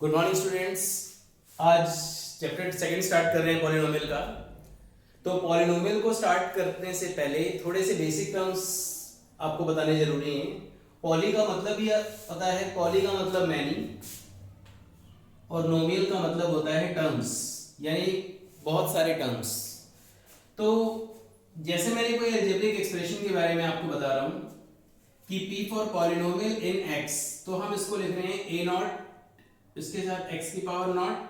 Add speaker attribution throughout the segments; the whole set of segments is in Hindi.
Speaker 1: Good morning students. आज चैप्टर सेकंड स्टार्ट कर रहे हैं पॉलिनोमियल का। तो पॉलिनोमियल को स्टार्ट करने से पहले थोड़े से बेसिक टर्म्स आपको बताने जरूरी हैं। पॉली का मतलब ही पता है, पॉली का मतलब मैनी और नोमियल का मतलब होता है टर्म्स, यानी बहुत सारे टर्म्स। तो जैसे मैंने कोई अलजेब्रिक एक्सप्रेशन के बारे में आपको बता रहा हूं कि P for polynomial in x, तो हम इसको लिख रहे हैं a नॉट, इसके साथ x की पावर नॉट,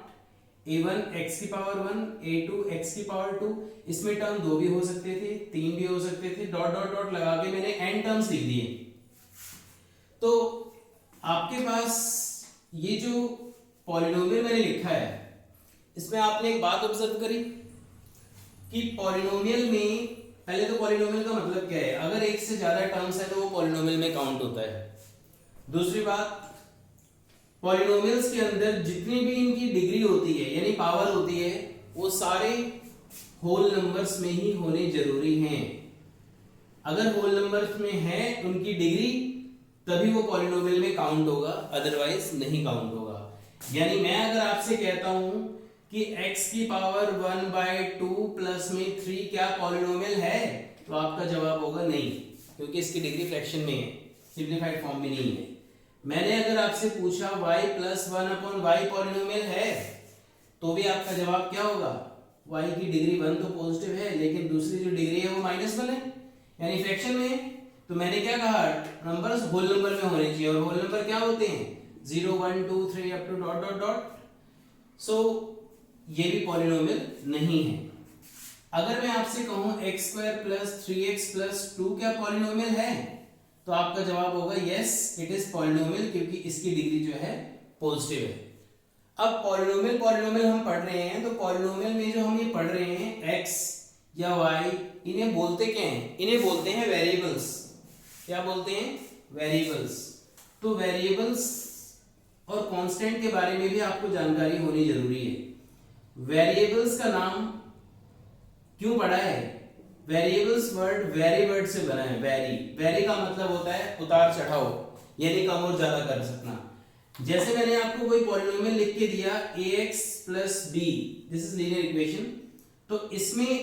Speaker 1: a1 x की पावर 1, a2 x की पावर 2। इसमें टर्म दो भी हो सकते थे, तीन भी हो सकते थे, डॉट डॉट डॉट लगा के मैंने n टर्म्स लिख दिए। तो आपके पास ये जो पॉलिनोमियल मैंने लिखा है, इसमें आपने एक बात ऑब्जर्व करी कि पॉलिनोमियल में पहले तो पॉलिनोमियल का मतलब क्या है, अगर एक से ज्यादा टर्म्स है तो वो पॉलिनोमियल में काउंट होता है। दूसरी बात, पॉलिनोमियल्स के अंदर जितनी भी इनकी डिग्री होती है यानी पावर होती है, वो सारे होल नंबर्स में ही होने जरूरी हैं। अगर होल नंबर्स में है उनकी डिग्री, तभी वो पॉलिनोमियल में काउंट होगा, अदरवाइज नहीं काउंट होगा। यानी मैं अगर आपसे कहता हूं कि x की पावर 1/2 प्लस में 3 क्या पॉलिनोमियल है, तो आपका जवाब होगा नहीं, क्योंकि इसकी डिग्री फ्रैक्शन में है, सिंपलीफाइड फॉर्म में नहीं है। मैंने अगर आपसे पूछा y प्लस 1/y पॉलिनोमियल है, तो भी आपका जवाब क्या होगा, y की डिग्री 1 तो पॉजिटिव है, लेकिन दूसरी जो डिग्री है वो -1 है, यानी फ्रैक्शन में है। तो मैंने क्या कहा, नंबर्स होल नंबर में होने चाहिए, और होल नंबर क्या होते हैं, 0 1 2 3 up to dot dot dot. So ये भी पॉलिनोमियल नहीं है। अगर मैं आपसे कहूं x² प्लस 3x प्लस 2 क्या पॉलिनोमियल है, तो आपका जवाब होगा यस इट इज पॉलिनोमियल, क्योंकि इसकी डिग्री जो है पॉजिटिव है। अब पॉलिनोमियल पॉलिनोमियल हम पढ़ रहे हैं, तो पॉलिनोमियल में जो हम ये पढ़ रहे हैं x या y, इन्हें बोलते क्या हैं, इन्हें बोलते हैं वेरिएबल्स। क्या बोलते हैं, वेरिएबल्स। तो वेरिएबल्स और कांस्टेंट के बारे में भी आपको जानकारी होनी जरूरी है। वेरिएबल्स का नाम क्यों पढ़ा है, वेरिएबल्स वर्ड वेरी वर्ड से बना है। वेरी का मतलब होता है उतार चढ़ाव, यानी कम और ज्यादा कर सकना। जैसे मैंने आपको कोई पॉलिनोमियल लिख के दिया ax plus b, this is linear equation, तो इसमें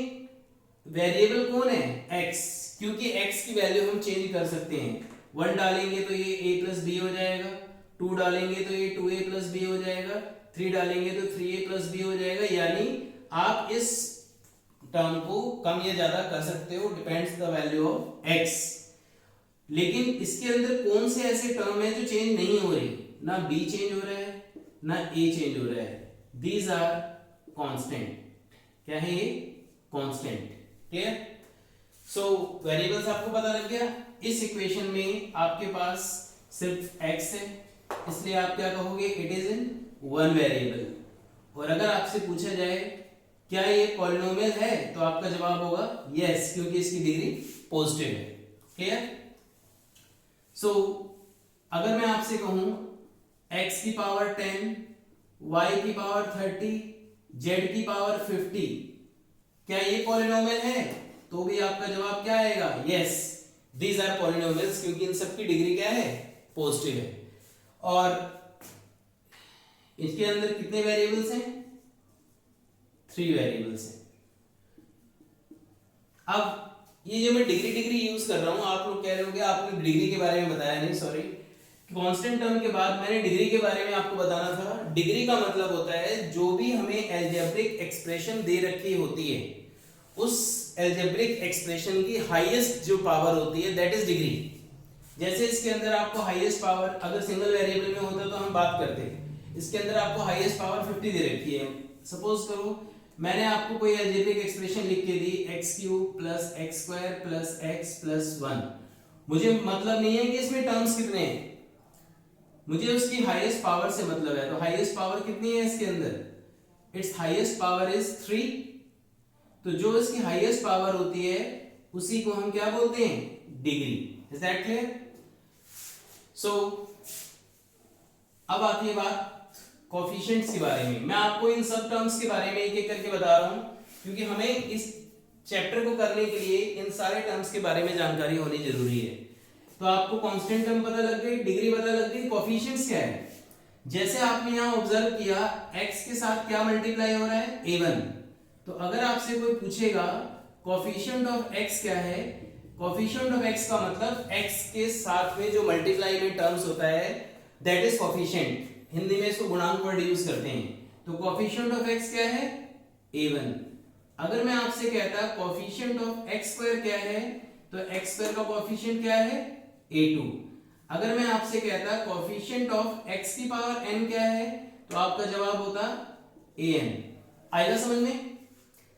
Speaker 1: वेरिएबल कौन है, x, क्योंकि x की वैल्यू हम चेंज कर सकते हैं। 1 डालेंगे तो ये a प्लस b हो जाएगा, 2 डालेंगे तो ये 2a प्लस b हो जाएगा, 3 डालेंगे तो 3a प्लस b हो जाएगा। यानी आप इस टर्म को कम या ज्यादा कर सकते हो, depends the value of x। लेकिन इसके अंदर कौन से ऐसे टर्म है जो चेंज नहीं हो रही, ना b चेंज हो रहा है ना a चेंज हो रहा है, दीज आर कांस्टेंट। क्या है ये, कांस्टेंट। क्लियर। सो वेरिएबल्स आपको पता लग गया। इस इक्वेशन में आपके पास सिर्फ x है, इसलिए आप क्या कहोगे, it is in one variable. और अगर आपसे पूछा जाए क्या ये पॉलिनोमियल है, तो आपका जवाब होगा यस, क्योंकि इसकी डिग्री पॉजिटिव है। क्लियर। सो अगर मैं आपसे कहूं x की पावर 10, y की पावर 30, z की पावर 50 क्या ये पॉलिनोमियल है, तो भी आपका जवाब क्या आएगा, यस दीज आर पॉलिनोमियल्स, क्योंकि इन सबकी डिग्री क्या है, पॉजिटिव है। और इसके अंदर कितने वेरिएबल्स हैं, 3 वेरिएबल्स हैं। अब ये जो मैं डिग्री यूज कर रहा हूं, आप लोग कह रहे होंगे आपने डिग्री के बारे में बताया नहीं, सॉरी, कांस्टेंट टर्म के बाद मैंने डिग्री के बारे में आपको बताना था। डिग्री का मतलब होता है जो भी हमें अलजेब्रिक एक्सप्रेशन दे रखी होती है, उस अलजेब्रिक एक्सप्रेशन की हाईएस्ट जो पावर होती है, दैट इज डिग्री। जैसे इसके अंदर आपको हाईएस्ट पावर, अगर सिंगल वेरिएबल में होता तो हम बात करते, इसके अंदर आपको हाईएस्ट पावर 50 दे रखी है। सपोज करो मैंने आपको कोई अलजेब्रिक एक्सप्रेशन लिख के दी x³ plus x² plus x plus 1। मुझे मतलब नहीं है कि इसमें टर्म्स कितने हैं, मुझे उसकी हाईएस्ट पावर से मतलब है। तो हाईएस्ट पावर कितनी है इसके अंदर, इट्स हाईएस्ट पावर इज 3। तो जो इसकी हाईएस्ट पावर होती है उसी को हम क्या बोलते हैं, degree. Is that clear. So अब आती है बात कोएफिशिएंट्स के बारे में। मैं आपको इन सब टर्म्स के बारे में एक एक करके बता रहा हूं, क्योंकि हमें इस चैप्टर को करने के लिए इन सारे टर्म्स के बारे में जानकारी होनी जरूरी है। तो आपको कांस्टेंट टर्म पता लग गई, डिग्री पता लग गई, कोएफिशिएंट्स क्या है। जैसे आपने यहाँ ऑब्जर्व किया x के साथ क्या मल्टीप्लाई हो रहा है, a1। तो अगर आपसे कोई पूछेगा कोफिशिएंट ऑफ x क्या है, कोफिशिएंट ऑफ x का मतलब x के साथ में जो मल्टीप्लाई में टर्म्स होता है दैट इज कोफिशिएंट। हिंदी में इसको गुणांक वर्ड यूज करते हैं। तो कोफिशिएंट ऑफ x क्या है, a1। अगर मैं आपसे कहता कोफिशिएंट ऑफ x स्क्वायर क्या है, तो x स्क्वायर का कोफिशिएंट क्या है, a2। अगर मैं आपसे कहता कोफिशिएंट ऑफ x की पावर n क्या है, तो आपका जवाब होता an। आएगा समझ में?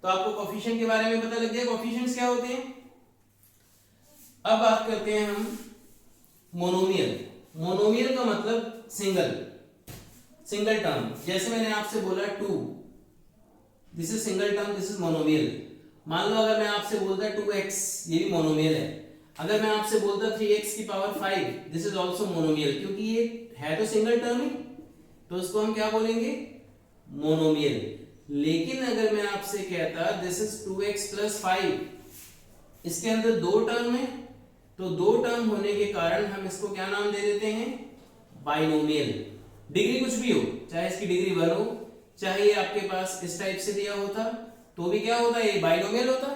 Speaker 1: तो आपको कोफिशिएंट के बारे में पता लग गया कोफिशिएंट्स क्या होते हैं। अब बात करते हैं हम मोनोमियल। मोनोमियल का मतलब सिंगल टर्म। जैसे मैंने आपसे बोला 2, this is single term, this is monomial. मान लो अगर मैं आपसे बोलता 2x, ये भी मोनोमियल है। अगर मैं आपसे बोलता 3x की power 5, this is also monomial, क्योंकि ये है तो सिंगल टर्म ही, तो इसको हम क्या बोलेंगे, मोनोमियल। लेकिन अगर मैं आपसे कहता दिस इज 2x प्लस 5, इसके अंदर दो टर्म है, तो दो टर्म होने के कारण हम इसको क्या नाम दे देते हैं, बाइनोमियल। डिग्री कुछ भी हो, चाहे इसकी डिग्री 1 हो, चाहे ये आपके पास इस टाइप से दिया होता तो भी क्या होता है, ये बाइनोमियल होता,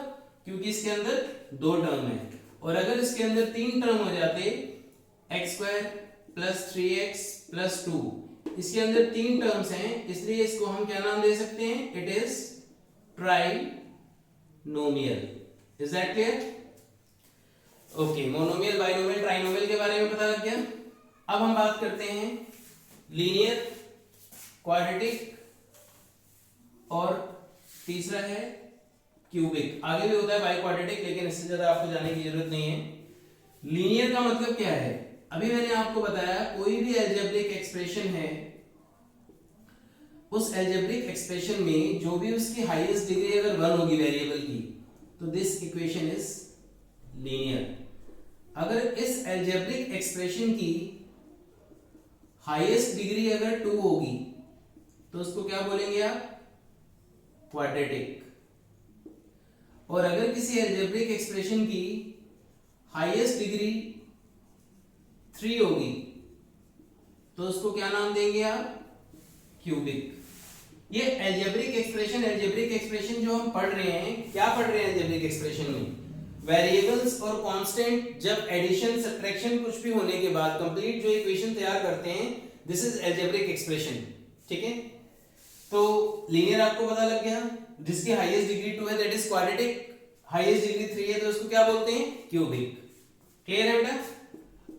Speaker 1: क्योंकि इसके अंदर दो टर्म है। और अगर इसके अंदर तीन टर्म हो जाते, x square plus 3x plus 2, इसके अंदर तीन टर्म्स हैं, इसलिए इसको हम क्या नाम दे सकते हैं, it is trinomial. Is that clear? Okay, monomial, binomial, trinomial के बारे में पता लग गया। अब हम बात करते हैं लीनियर, क्वाड्रेटिक और तीसरा है क्यूबिक। आगे भी होता है बाई क्वाड्रेटिक, लेकिन इससे ज्यादा आपको जाने की जरूरत नहीं है। लीनियर का मतलब क्या है, अभी मैंने आपको बताया कोई भी अलजेब्रिक एक्सप्रेशन है, उस अलजेब्रिक एक्सप्रेशन में जो भी उसकी हाईएस्ट डिग्री अगर 1 होगी वेरिएबल की, तो दिस इक्वेशन इज लीनियर। अगर इस अलजेब्रिक एक्सप्रेशन की हाईएस्ट डिग्री अगर 2 होगी, तो उसको क्या बोलेंगे आप, क्वाड्रेटिक। और अगर किसी अलजेब्रिक एक्सप्रेशन की हाईएस्ट डिग्री 3 होगी, तो उसको क्या नाम देंगे आप, क्यूबिक। ये अलजेब्रिक एक्सप्रेशन जो हम पढ़ रहे हैं, क्या पढ़ रहे हैं अलजेब्रिक एक्सप्रेशन में, वेरिएबल्स और कांस्टेंट जब एडिशन सब्ट्रैक्शन कुछ भी होने के बाद कंप्लीट जो इक्वेशन तैयार करते हैं, दिस इज अलजेब्रिक एक्सप्रेशन। ठीक है, तो लीनियर आपको पता लग गया, जिसकी हाईएस्ट डिग्री 2 है that is quadratic, highest degree 3 है तो उसको क्या बोलते हैं, क्यूबिक। क्लियर है बेटा?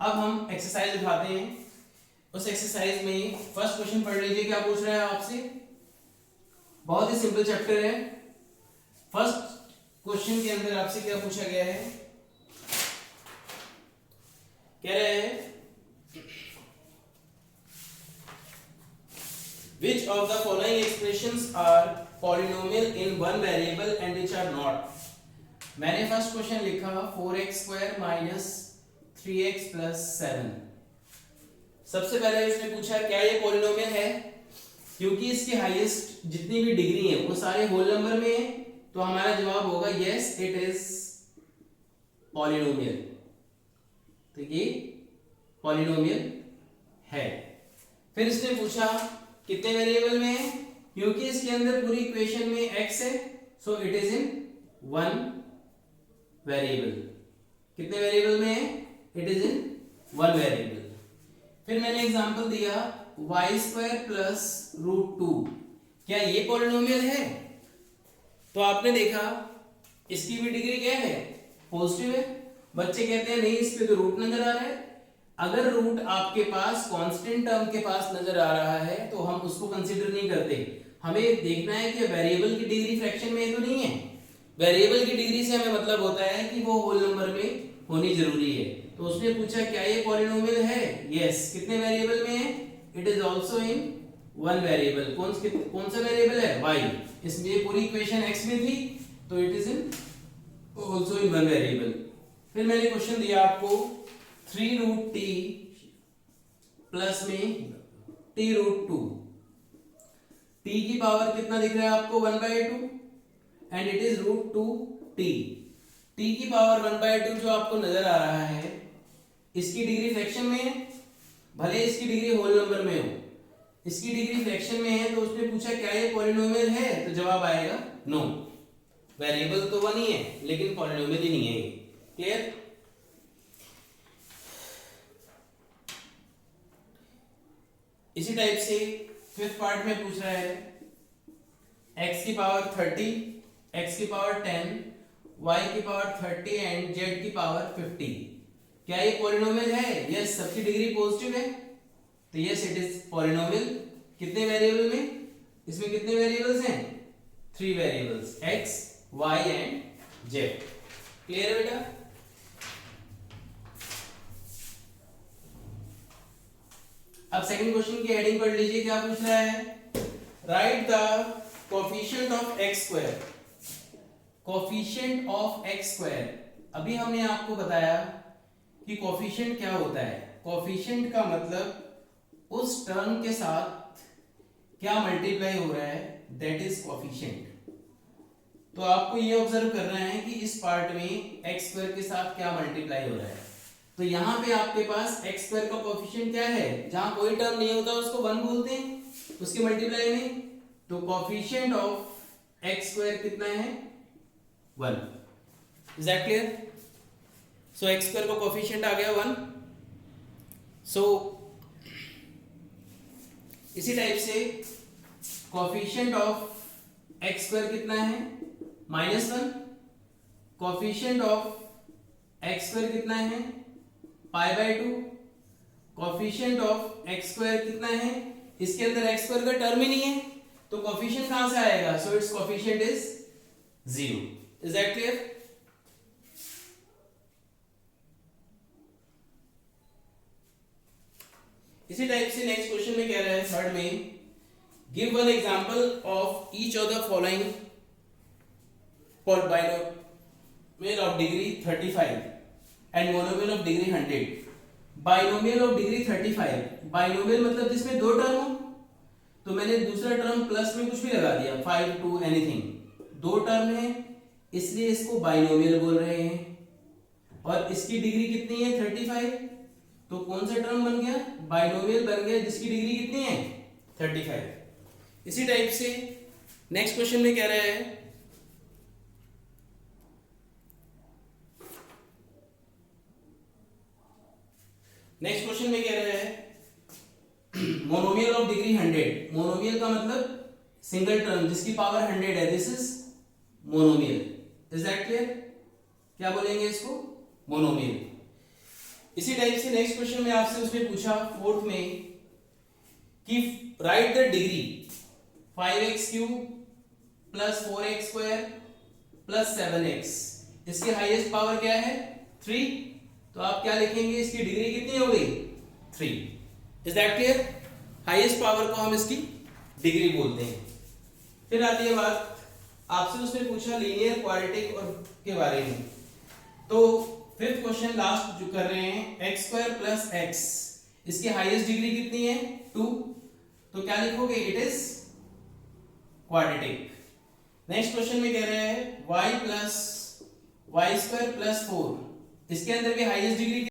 Speaker 1: अब हम एक्सरसाइज उठाते हैं। उस एक्सरसाइज में फर्स्ट क्वेश्चन पढ़ लीजिए, क्या पूछ रहा है आपसे, बहुत ही सिंपल चैप्टर है। फर्स्ट क्वेश्चन के अंदर आपसे क्या पूछा गया है, कह रहे हैं which of the following expressions are polynomial in one variable and which are not। मैंने फर्स्ट क्वेश्चन लिखा 4x square minus 3x plus 7। सबसे पहले इसने पूछा क्या ये पॉलिनोमियल है, क्योंकि इसकी हाईएस्ट जितनी भी डिग्री है वो सारे होल नंबर में है, तो हमारा जवाब होगा यस इट इज पॉलिनोमियल। तो ये पॉलिनोमियल है। फिर इसने पूछा कितने वेरिएबल में है, क्योंकि इसके अंदर पूरी इक्वेशन में x है, so it is in 1 variable. कितने वेरिएबल में है, इट इज इन 1 वेरिएबल। फिर मैंने एग्जांपल दिया y स्क्वायर प्लस रूट 2, क्या ये पॉलिनोमियल है? तो आपने देखा इसकी भी डिग्री क्या है, पॉजिटिव है। बच्चे कहते हैं नहीं इस पे तो रूट नजर आ रहा है। अगर रूट आपके पास कांस्टेंट टर्म के पास नजर आ रहा है तो हम उसको कंसीडर नहीं करते, हमें देखना है कि वेरिएबल की डिग्री फ्रैक्शन में तो नहीं है। वेरिएबल की डिग्री से हमें मतलब होता है कि वो होल नंबर में होनी जरूरी है। तो उसने पूछा क्या ये पॉलिनोमियल है, यस। कितने वेरिएबल में है, it is also in 1 variable. कौन सा वेरिएबल है, y। इसमें पूरी इक्वेशन x में थी, तो it is in also in 1 variable. फिर मैंने क्वेश्चन दिया आपको 3 रूट t प्लस में t रूट 2, t की पावर कितना दिख रहा है आपको, 1/2 and it is root 2t। t की पावर 1/2 जो आपको नजर आ रहा है, इसकी डिग्री फ्रैक्शन में है, भले इसकी डिग्री होल नंबर में हो, इसकी डिग्री फ्रैक्शन में है, तो उसने पूछा क्या ये पॉलिनोमियल है, तो जवाब आएगा नो। वेरिएबल तो 1 ही है लेकिन पॉलिनोमियल ही नहीं है। क्लियर? इसी टाइप से फिफ्थ पार्ट में पूछ रहा है x की पावर 30, x की पावर 10, y की पावर 30 एंड z की पावर 50। क्या ये पॉलिनोमियल है? यस, सबकी डिग्री पॉजिटिव है, तो यस इट इज पॉलिनोमियल। कितने वेरिएबल में? इसमें कितने वेरिएबल्स हैं? 3 variables, x, y and z। Clear है बेटा? अब सेकंड क्वेश्चन की हेडिंग पढ़ लीजिए, क्या पूछ रहा है? Right the coefficient of x square. Coefficient of x square, अभी हमने आपको बताया कि कोफिशिएंट क्या होता है। कोफिशिएंट का मतलब उस टर्म के साथ क्या मल्टीप्लाई हो रहा है, दैट इज कोफिशिएंट। तो आपको ये ऑब्जर्व करना है कि इस पार्ट में x स्क्वायर के साथ क्या मल्टीप्लाई हो रहा है। तो यहाँ पे आपके पास x स्क्वायर का कोफिशिएंट क्या है? जहां कोई टर्म नहीं होता उसको 1 बोलते हैं, उसके मल्टीप्लाई में। तो कोफिशिएंट ऑफ x स्क्वायर कितना है? 1। Is that clear? So x square का कोफिशिएंट आ गया 1। सो इसी टाइप से कोफिशिएंट ऑफ x स्क्वायर कितना है? -1। कोफिशिएंट ऑफ x स्क्वायर कितना है? π/2। कोफिशिएंट ऑफ x स्क्वायर कितना है? इसके अंदर x स्क्वायर का टर्म ही नहीं है, तो कोफिशिएंट कहां से आएगा? So it's coefficient is 0। Is that clear? इसी टाइप से नेक्स्ट क्वेश्चन में कह रहा है थर्ड में, give one example of each of the following binomial of degree 35 and monomial of degree 100। Binomial of degree 35, binomial मतलब जिसमें दो टर्म हो, तो मैंने दूसरा टर्म प्लस में कुछ भी लगा दिया, 5 2 एनीथिंग। दो टर्म है इसलिए इसको बाइनोमियल बोल रहे हैं। और इसकी डिग्री कितनी है? 35। तो कौन सा टर्म बन गया? बाइनोमियल बन गया जिसकी डिग्री कितनी है? 35। इसी टाइप से नेक्स्ट क्वेश्चन में कह रहा है, नेक्स्ट क्वेश्चन में कह रहा है मोनोमियल ऑफ डिग्री 100। मोनोमियल का मतलब सिंगल टर्म जिसकी पावर 100 है, this is monomial. Is that clear? क्या बोलेंगे इसको? मोनोमियल। इसी टाइप से नेक्स्ट क्वेश्चन में आपसे उसने पूछा फोर्थ में कि right the degree 5x³ plus 4x² plus 7x। इसकी हाईएस्ट पावर क्या है? 3। तो आप क्या लिखेंगे? इसकी डिग्री कितनी हो गई? 3। Is that clear? Highest power को हम इसकी डिग्री बोलते हैं। फिर आती है बात, आपसे उसने पूछा लीनियर क्वाड्रेटिक और के बारे में। तो फिफ्थ क्वेश्चन लास्ट जो कर रहे हैं, x² प्लस x, इसकी हाईएस्ट डिग्री कितनी है? 2। तो क्या लिखोगे? It is quadratic. Next question में कह रहे हैं y प्लस y² प्लस 4, इसके अंदर भी हाईएस्ट डिग्री